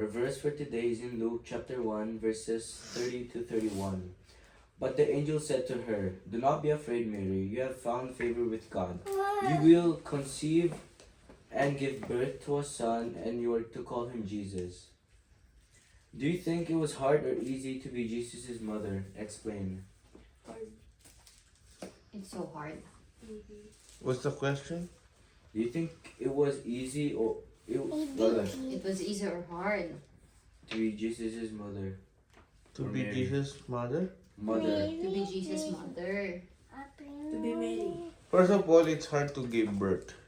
Our verse for today is in Luke chapter 1, verses 30 to 31. But the angel said to her, "Do not be afraid, Mary. You have found favor with God. You will conceive and give birth to a son, and you are to call him Jesus." Do you think it was hard or easy to be Jesus' mother? Explain. It's so hard. What's the question? Do you think it was easy or It was easy or hard. to be Jesus' mother? To Or be Mary. Jesus' mother? Mother. To be Jesus' mother. To be Mary. First of all, it's hard to give birth.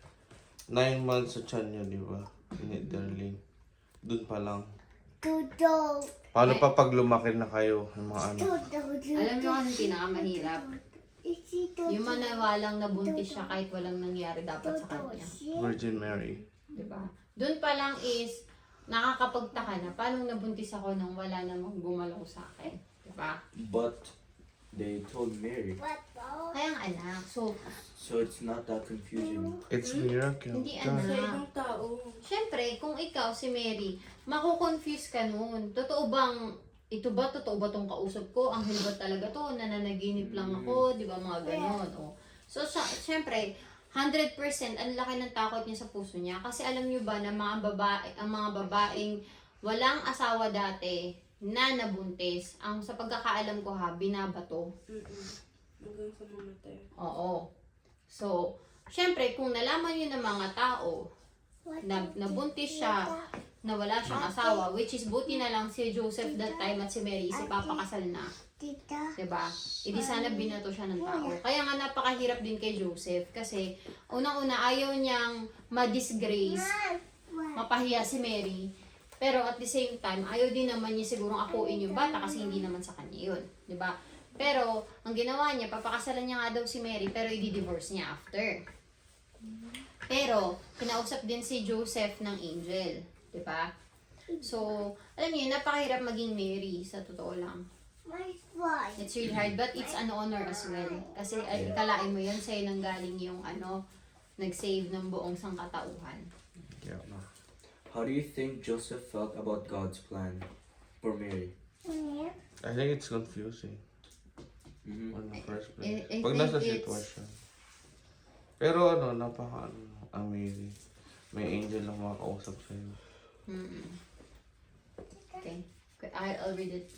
9 months sa tiyan nyo, di ba? Ni darling. Doon pa lang. Paano pa pag lumaki na kayo, ng mga anak? Alam niyo ano yung pinakamahirap? Yung manawalang nabuntis siya kahit walang nangyari dapat sa kanya. Virgin Mary. Diba? Doon pa lang is, nakakapagtaka na, paano nabuntis ako nang wala namang gumalaw sa akin? Diba? But they told Mary. Kaya nga anak, so, So it's not that confusing. It's miracle. hindi Sa anak. ibang tao. Siyempre, kung ikaw si Mary, makukonfuse ka noon. Totoo ba tong kausap ko? Anghel ba talaga to? Nananaginip lang ako, di ba mga ganon. O. So, siyempre, 100% ang laki ng takot niya sa puso niya. Kasi alam niyo ba na ang mga babaeng walang asawa dati na nabuntis, ang sa pagkakaalam ko ha, binabato. Hanggang sa mamatay. Oo. So, syempre, kung nalaman yun ng mga tao na nabuntis siya, na wala siyang asawa, which is buti na lang si Joseph that time at si Mary, si papakasal na. Diba? Hindi sana binato siya ng tao. Kaya nga napakahirap din kay Joseph kasi unang-una ayaw niyang ma-disgrace, mapahiya si Mary. Pero at the same time, ayaw din naman niya sigurong akuin yung bata kasi hindi naman sa kanya yun. Diba? Pero, ang ginawa niya, papakasalan niya nga daw si Mary, pero i-divorce niya after. Pero, kinausap din si Joseph ng angel. Diba? So, alam niyo, napakahirap maging Mary, sa totoo lang. It's really hard, but it's an honor as well. Kasi, ikalain mo yun, sa'yo nang galing yung, nag-save ng buong sangkatauhan. Yeah. How do you think Joseph felt about God's plan for Mary? I think it's confusing. Mm-hmm. On the first I place. Pag think nasa it's- sitwasyon. Pero amazing. May angel lang makakausap sa'yo. Okay. I'll read it.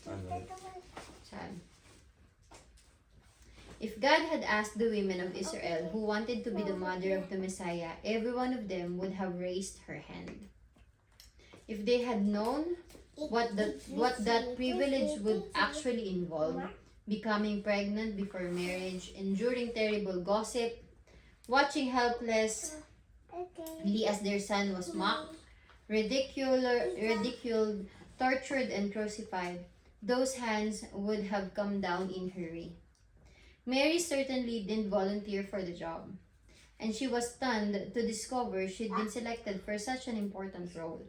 Saan? If God had asked the women of Israel who wanted to be the mother of the Messiah, every one of them would have raised her hand. If they had known what that privilege would actually involve, becoming pregnant before marriage, enduring terrible gossip, watching helplessly as their son was mocked, ridiculed, tortured, and crucified, those hands would have come down in hurry. Mary certainly didn't volunteer for the job, and she was stunned to discover she'd been selected for such an important role.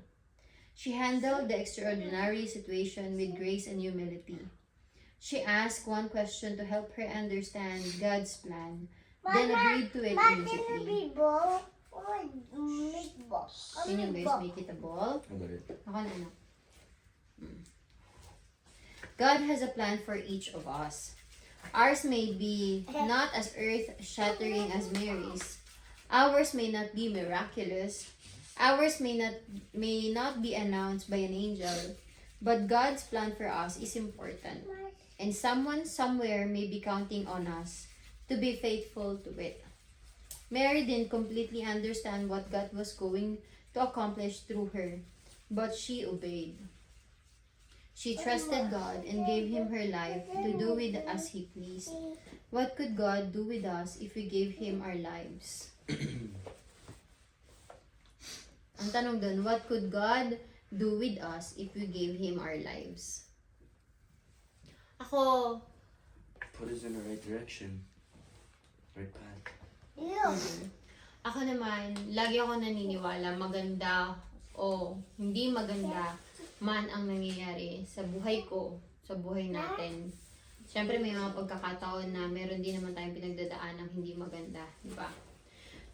She handled the extraordinary situation with grace and humility. She asked one question to help her understand God's plan, then agreed to it immediately. Yun yung guys, make it a ball. How about it? Ako na ano. God has a plan for each of us. Ours may be not as earth-shattering as Mary's. Ours may not be miraculous. Ours may not be announced by an angel. But God's plan for us is important. And someone somewhere may be counting on us to be faithful to it. Mary didn't completely understand what God was going to accomplish through her, but she obeyed. She trusted God and gave Him her life to do with as He pleased. What could God do with us if we gave Him our lives? Ang tanong dun, what could God do with us if we gave Him our lives? Ako, Put us in the right direction. Right path. Ako naman, lagi ako naniniwala, maganda o hindi maganda man ang nangyayari sa buhay ko, sa buhay natin. Siyempre may mga pagkakataon na meron din naman tayong pinagdadaan ng hindi maganda, di ba?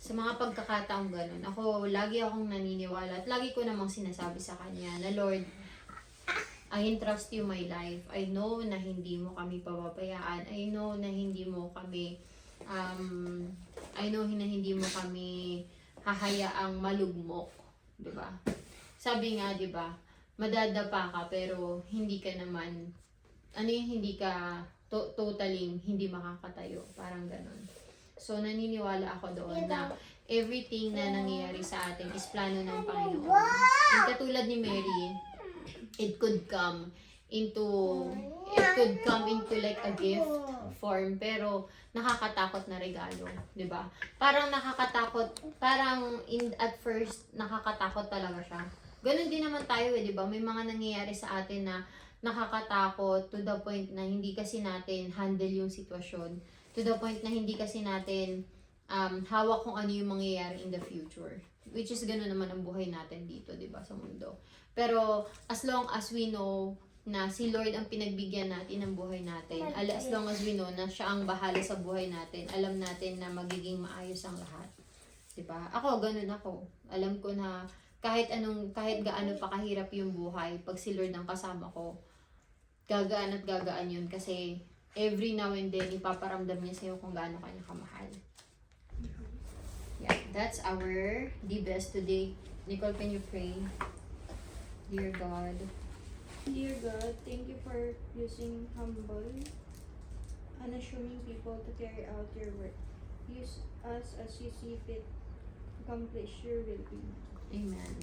sa mga pagkakataong ganun, lagi akong naniniwala at lagi ko namang sinasabi sa kanya na Lord, I entrust you my life. I know na hindi mo kami pababayaan. I know na hindi mo kami hahayaang malugmok, 'di ba? Sabi nga, 'di ba? Madadapa ka pero hindi ka naman hindi ka totally hindi makakatayo, parang ganun. So naniniwala ako doon na everything na nangyayari sa atin is plano ng Panginoon. And katulad ni Mary, it could come into like a gift form, pero nakakatakot na regalo, 'di ba? Parang nakakatakot, at first nakakatakot talaga siya. Ganun din naman tayo, 'di ba? May mga nangyayari sa atin na nakakatakot to the point na hindi kasi natin handle yung sitwasyon, to the point na hindi kasi natin hawak kung ano yung mangyayari in the future. Which is gano'n naman ang buhay natin dito, 'di ba, sa mundo. Pero as long as we know na si Lord ang pinagbigyan natin ng buhay natin, as long as we know na siya ang bahala sa buhay natin, alam natin na magiging maayos ang lahat. 'Di ba? Ako, ganun ako. Alam ko na kahit gaano pa kahirap yung buhay, pag si Lord ang kasama ko, gagaan at gagaan yun kasi every now and then ipaparamdam niya sa'yo kung gaano kanya kamahal. Yeah, that's our the best today. Nicole, can you pray? Dear God, Dear God, thank you for using humble, unassuming people to carry out your work. Use us as you see fit, accomplish your will. Amen.